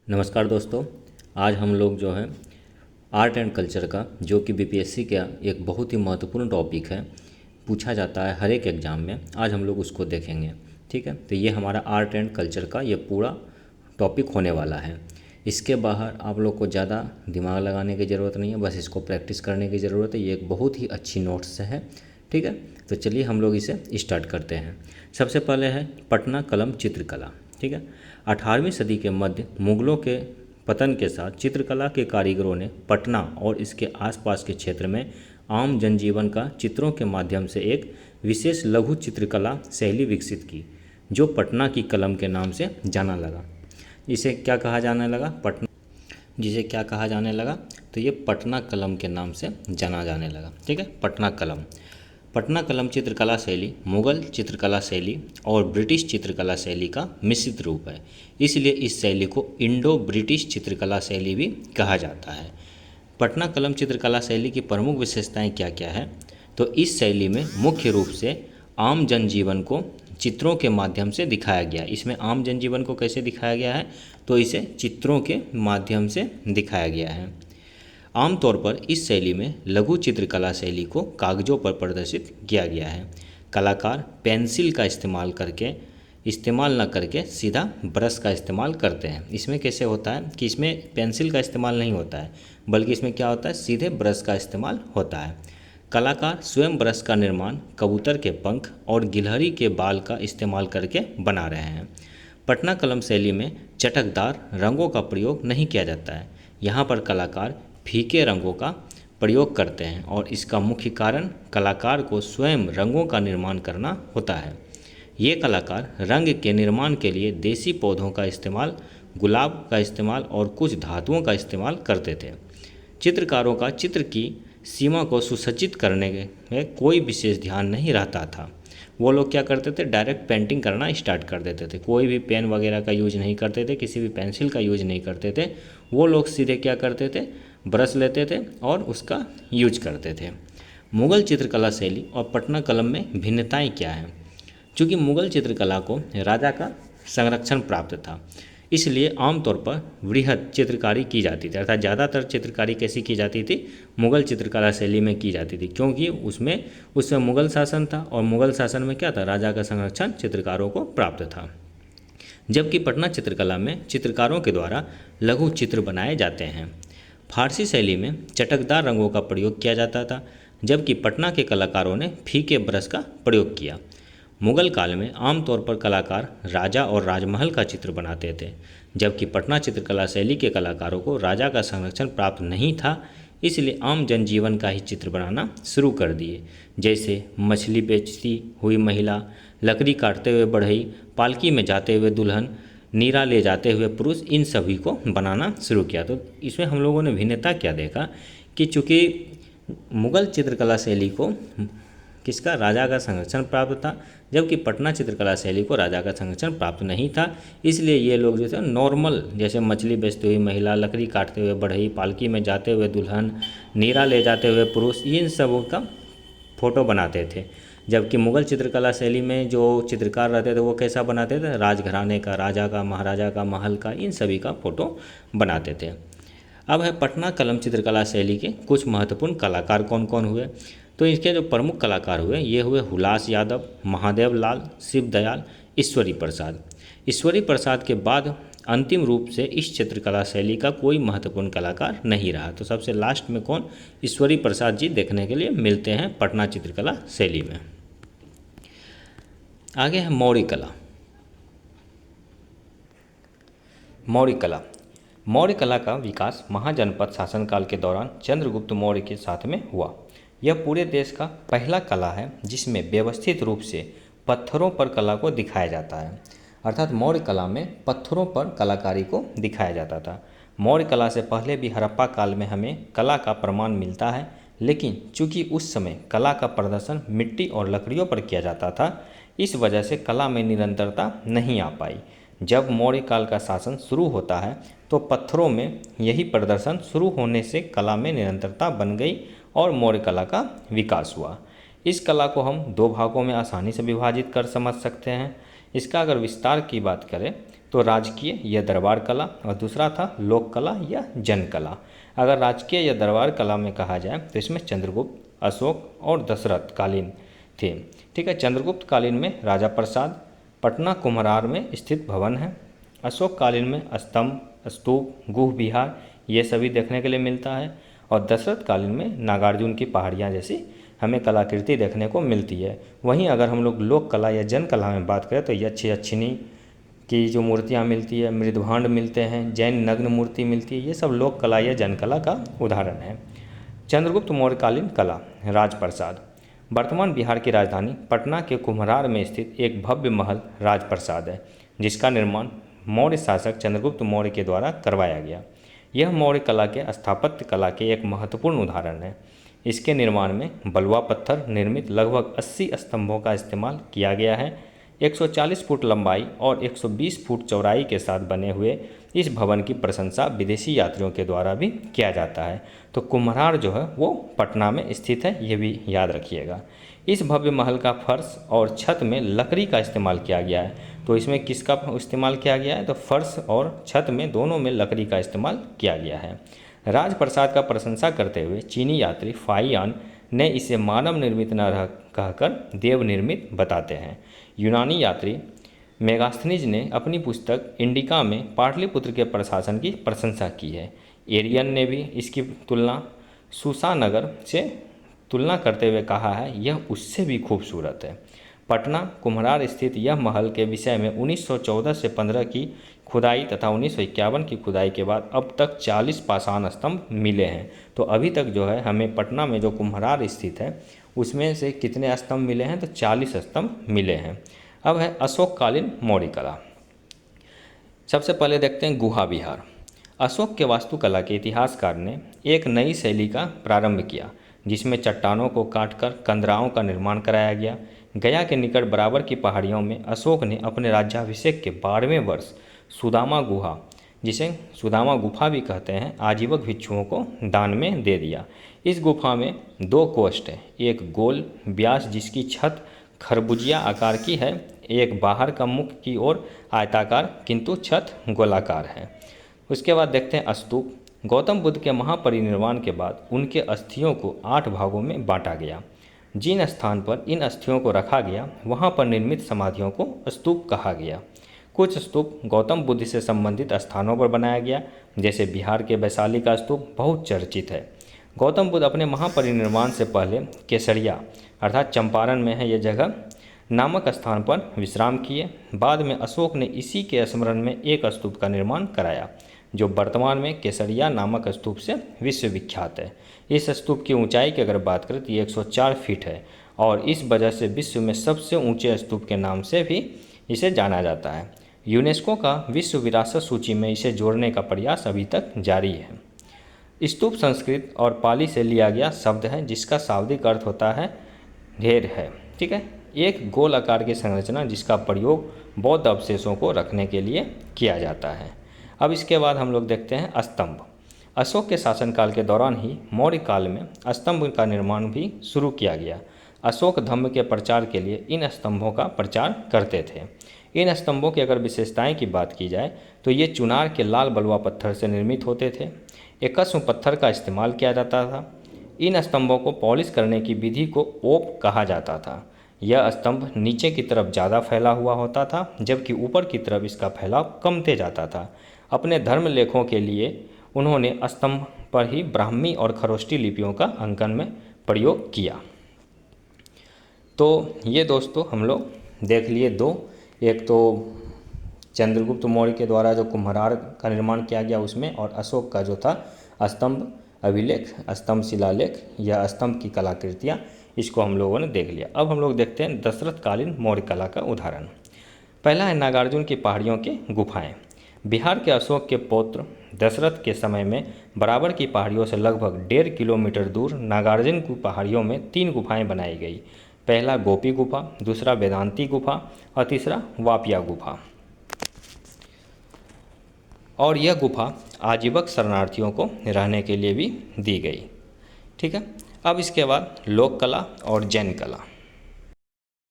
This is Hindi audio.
नमस्कार दोस्तों। आज हम लोग जो है आर्ट एंड कल्चर का, जो कि बीपीएससी का एक बहुत ही महत्वपूर्ण टॉपिक है, पूछा जाता है हर एक एग्ज़ाम में। आज हम लोग उसको देखेंगे। ठीक है, तो ये हमारा आर्ट एंड कल्चर का ये पूरा टॉपिक होने वाला है। इसके बाहर आप लोग को ज़्यादा दिमाग लगाने की ज़रूरत नहीं है, बस इसको प्रैक्टिस करने की ज़रूरत है। ये एक बहुत ही अच्छी नोट्स है। ठीक है, तो चलिए हम लोग इसे स्टार्ट करते हैं। सबसे पहले है पटना कलम चित्रकला। ठीक है, 18वीं सदी के मध्य मुगलों के पतन के साथ चित्रकला के कारीगरों ने पटना और इसके आसपास के क्षेत्र में आम जनजीवन का चित्रों के माध्यम से एक विशेष लघु चित्रकला शैली विकसित की, जो पटना की कलम के नाम से जाना लगा। इसे क्या कहा जाने लगा? पटना, जिसे क्या कहा जाने लगा? तो ये पटना कलम के नाम से जाना जाने लगा। ठीक है, पटना कलम। पटना कलम चित्रकला शैली मुगल चित्रकला शैली और ब्रिटिश चित्रकला शैली का मिश्रित रूप है, इसलिए इस शैली को इंडो ब्रिटिश चित्रकला शैली भी कहा जाता है। पटना कलम चित्रकला शैली की प्रमुख विशेषताएं क्या क्या है? तो इस शैली में मुख्य रूप से आम जनजीवन को चित्रों के माध्यम से दिखाया गया। इसमें आम जनजीवन को कैसे दिखाया गया है? तो इसे चित्रों के माध्यम से दिखाया गया है। आमतौर पर इस शैली में लघु चित्रकला शैली को कागजों पर प्रदर्शित किया गया है। कलाकार पेंसिल का इस्तेमाल न करके सीधा ब्रश का इस्तेमाल करते हैं। इसमें कैसे होता है कि इसमें पेंसिल का इस्तेमाल नहीं होता है, बल्कि इसमें क्या होता है, सीधे ब्रश का इस्तेमाल होता है। कलाकार स्वयं ब्रश का निर्माण कबूतर के पंख और गिलहरी के बाल का इस्तेमाल करके बना रहे हैं। पटना कलम शैली में चटकदार रंगों का प्रयोग नहीं किया जाता है। यहाँ पर कलाकार फीके रंगों का प्रयोग करते हैं और इसका मुख्य कारण कलाकार को स्वयं रंगों का निर्माण करना होता है। ये कलाकार रंग के निर्माण के लिए देसी पौधों का इस्तेमाल, गुलाब का इस्तेमाल और कुछ धातुओं का इस्तेमाल करते थे। चित्रकारों का चित्र की सीमा को सुसज्जित करने में कोई विशेष ध्यान नहीं रहता था। वो लोग क्या करते थे, डायरेक्ट पेंटिंग करना स्टार्ट कर देते थे। कोई भी पेन वगैरह का यूज नहीं करते थे, किसी भी पेंसिल का यूज नहीं करते थे। वो लोग सीधे क्या करते थे, ब्रश लेते थे और उसका यूज करते थे। मुग़ल चित्रकला शैली और पटना कलम में भिन्नताएं क्या हैं? चूँकि मुग़ल चित्रकला को राजा का संरक्षण प्राप्त था, इसलिए आमतौर पर वृहद चित्रकारी की जाती थी। अर्थात ज़्यादातर चित्रकारी कैसी की जाती थी? मुग़ल चित्रकला शैली में की जाती थी, क्योंकि उसमें मुग़ल शासन था और मुग़ल शासन में क्या था, राजा का संरक्षण चित्रकारों को प्राप्त था। जबकि पटना चित्रकला में चित्रकारों के द्वारा लघु चित्र बनाए जाते हैं। फारसी शैली में चटकदार रंगों का प्रयोग किया जाता था, जबकि पटना के कलाकारों ने फीके ब्रश का प्रयोग किया। मुग़ल काल में आमतौर पर कलाकार राजा और राजमहल का चित्र बनाते थे, जबकि पटना चित्रकला शैली के कलाकारों को राजा का संरक्षण प्राप्त नहीं था, इसलिए आम जनजीवन का ही चित्र बनाना शुरू कर दिए। जैसे मछली बेचती हुई महिला, लकड़ी काटते हुए बढ़ई, पालकी में जाते हुए दुल्हन, नीरा ले जाते हुए पुरुष, इन सभी को बनाना शुरू किया। तो इसमें हम लोगों ने भिन्नता क्या देखा कि चूँकि मुग़ल चित्रकला शैली को किसका, राजा का संरक्षण प्राप्त था, जबकि पटना चित्रकला शैली को राजा का संरक्षण प्राप्त नहीं था। इसलिए ये लोग जो थे नॉर्मल, जैसे मछली बेचती हुई महिला, लकड़ी काटते हुए बढ़ई, पालकी में जाते हुए दुल्हन, नीरा ले जाते हुए पुरुष, इन सबों का फ़ोटो बनाते थे। जबकि मुग़ल चित्रकला शैली में जो चित्रकार रहते थे वो कैसा बनाते थे, राजघराने का, राजा का, महाराजा का, महल का, इन सभी का फ़ोटो बनाते थे। अब है पटना कलम चित्रकला शैली के कुछ महत्वपूर्ण कलाकार कौन कौन हुए। तो इसके जो प्रमुख कलाकार हुए, ये हुए हुलास यादव, महादेव लाल, शिव दयाल, ईश्वरी प्रसाद। ईश्वरी प्रसाद के बाद अंतिम रूप से इस चित्रकला शैली का कोई महत्वपूर्ण कलाकार नहीं रहा। तो सबसे लास्ट में कौन, ईश्वरी प्रसाद जी देखने के लिए मिलते हैं पटना चित्रकला शैली में। आगे है मौर्य कला। मौर्य कला, मौर्य कला का विकास महाजनपद शासनकाल के दौरान चंद्रगुप्त मौर्य के साथ में हुआ। यह पूरे देश का पहला कला है जिसमें व्यवस्थित रूप से पत्थरों पर कला को दिखाया जाता है। अर्थात मौर्य कला में पत्थरों पर कलाकारी को दिखाया जाता था। मौर्य कला से पहले भी हड़प्पा काल में हमें कला का प्रमाण मिलता है, लेकिन चूंकि उस समय कला का प्रदर्शन मिट्टी और लकड़ियों पर किया जाता था, इस वजह से कला में निरंतरता नहीं आ पाई। जब मौर्य काल का शासन शुरू होता है तो पत्थरों में यही प्रदर्शन शुरू होने से कला में निरंतरता बन गई और मौर्य कला का विकास हुआ। इस कला को हम दो भागों में आसानी से विभाजित कर समझ सकते हैं। इसका अगर विस्तार की बात करें तो राजकीय या दरबार कला, और दूसरा था लोक कला या जन कला। अगर राजकीय या दरबार कला में कहा जाए तो इसमें चंद्रगुप्त, अशोक और दशरथ कालीन थे। ठीक है, चंद्रगुप्त कालीन में राजा प्रसाद, पटना कुम्हरार में स्थित भवन है। अशोक कालीन में स्तंभ, स्तूप, गुह विहार ये सभी देखने के लिए मिलता है। और दशरथ कालीन में नागार्जुन की पहाड़ियाँ जैसी हमें कलाकृति देखने को मिलती है। वहीं अगर हम लोग लोक कला या जन कला में बात करें तो यक्ष यक्षिणी की जो मूर्तियाँ मिलती है, मृदभांड मिलते हैं, जैन नग्न मूर्ति मिलती है, ये सब लोक कला या जन कला का उदाहरण है। चंद्रगुप्त मौर्यकालीन कला, राजप्रसाद। वर्तमान बिहार की राजधानी पटना के कुम्हरार में स्थित एक भव्य महल राजप्रसाद है, जिसका निर्माण मौर्य शासक चंद्रगुप्त मौर्य के द्वारा करवाया गया। यह मौर्य कला के स्थापत्य कला के एक महत्वपूर्ण उदाहरण है। इसके निर्माण में बलुआ पत्थर निर्मित लगभग 80 स्तंभों का इस्तेमाल किया गया है। 140 फुट लंबाई और 120 फुट चौड़ाई के साथ बने हुए इस भवन की प्रशंसा विदेशी यात्रियों के द्वारा भी किया जाता है। तो कुम्हरार जो है वो पटना में स्थित है, ये भी याद रखिएगा। इस भव्य महल का फर्श और छत में लकड़ी का इस्तेमाल किया गया है। तो इसमें किसका इस्तेमाल किया गया है? तो फर्श और छत में दोनों में लकड़ी का इस्तेमाल किया गया है। राजप्रसाद का प्रशंसा करते हुए चीनी यात्री फाइयान ने इसे मानव निर्मित न रह कहकर देव निर्मित बताते हैं। यूनानी यात्री मेगास्थनीज ने अपनी पुस्तक इंडिका में पाटलिपुत्र के प्रशासन की प्रशंसा की है। एरियन ने भी इसकी तुलना सुसानगर से तुलना करते हुए कहा है यह उससे भी खूबसूरत है। पटना कुम्हरार स्थित यह महल के विषय में 1914 से 15 की खुदाई तथा 1951 की खुदाई के बाद अब तक 40 पाषाण स्तंभ मिले हैं। तो अभी तक जो है हमें पटना में जो कुम्हरार स्थित है उसमें से कितने स्तंभ मिले हैं? तो 40 स्तंभ मिले हैं। अब है अशोककालीन मौर्य कला। सबसे पहले देखते हैं गुहा विहार। अशोक के वास्तुकला के इतिहासकार ने एक नई शैली का प्रारंभ किया, जिसमें चट्टानों को काटकर कंदराओं का निर्माण कराया गया। गया के निकट बराबर की पहाड़ियों में अशोक ने अपने राज्याभिषेक के 12वें वर्ष सुदामा गुहा, जिसे सुदामा गुफा भी कहते हैं, आजीवक भिक्षुओं को दान में दे दिया। इस गुफा में 2 कोष्ठ है, एक गोल व्यास जिसकी छत खरबूजिया आकार की है, एक बाहर का मुख की ओर आयताकार किंतु छत गोलाकार है। उसके बाद देखते हैं स्तूप। गौतम बुद्ध के महापरिनिर्वाण के बाद उनके अस्थियों को 8 भागों में बांटा गया। जिन स्थान पर इन अस्थियों को रखा गया वहां पर निर्मित समाधियों को स्तूप कहा गया। कुछ स्तूप गौतम बुद्ध से संबंधित स्थानों पर बनाया गया, जैसे बिहार के वैशाली का स्तूप बहुत चर्चित है। गौतम बुद्ध अपने महापरिनिर्वाण से पहले केसरिया अर्थात चंपारण में है यह जगह नामक स्थान पर विश्राम किए। बाद में अशोक ने इसी के स्मरण में एक स्तूप का निर्माण कराया, जो वर्तमान में केसरिया नामक स्तूप से विश्वविख्यात है। इस स्तूप की ऊंचाई की अगर बात करें तो ये 104 फीट है और इस वजह से विश्व में सबसे ऊंचे स्तूप के नाम से भी इसे जाना जाता है। यूनेस्को का विश्व विरासत सूची में इसे जोड़ने का प्रयास अभी तक जारी है। स्तूप संस्कृत और पाली से लिया गया शब्द है, जिसका शाब्दिक अर्थ होता है ढेर है। ठीक है, एक गोल आकार की संरचना जिसका प्रयोग बौद्ध अवशेषों को रखने के लिए किया जाता है। अब इसके बाद हम लोग देखते हैं स्तंभ। अशोक के शासनकाल के दौरान ही मौर्य काल में स्तंभ का निर्माण भी शुरू किया गया। अशोक धम्म के प्रचार के लिए इन स्तंभों का प्रचार करते थे। इन स्तंभों की अगर विशेषताएं की बात की जाए तो ये चुनार के लाल बलुआ पत्थर से निर्मित होते थे। एकस्व पत्थर का इस्तेमाल किया जाता था। इन स्तंभों को पॉलिश करने की विधि को ओप कहा जाता था। यह स्तंभ नीचे की तरफ ज़्यादा फैला हुआ होता था, जबकि ऊपर की तरफ इसका फैलाव कमते जाता था। अपने धर्म लेखों के लिए उन्होंने स्तंभ पर ही ब्राह्मी और खरोष्टी लिपियों का अंकन में प्रयोग किया। तो ये दोस्तों हम लोग देख लिए 2, एक तो चंद्रगुप्त मौर्य के द्वारा जो कुम्हरार का निर्माण किया गया उसमें, और अशोक का जो था स्तंभ अभिलेख, स्तंभ शिलालेख या स्तंभ की कलाकृतियाँ, इसको हम लोगों ने देख लिया। अब हम लोग देखते हैं दशरथकालीन मौर्य कला का उदाहरण। पहला है नागार्जुन की पहाड़ियों की गुफाएं। बिहार के अशोक के पौत्र दशरथ के समय में बराबर की पहाड़ियों से लगभग 1.5 किलोमीटर दूर नागार्जुन की पहाड़ियों में 3 गुफाएं बनाई गई। पहला गोपी गुफा, दूसरा वेदांती गुफा और तीसरा वापिया गुफा। और यह गुफा आजीवक शरणार्थियों को रहने के लिए भी दी गई। ठीक है, अब इसके बाद लोक कला और जैन कला।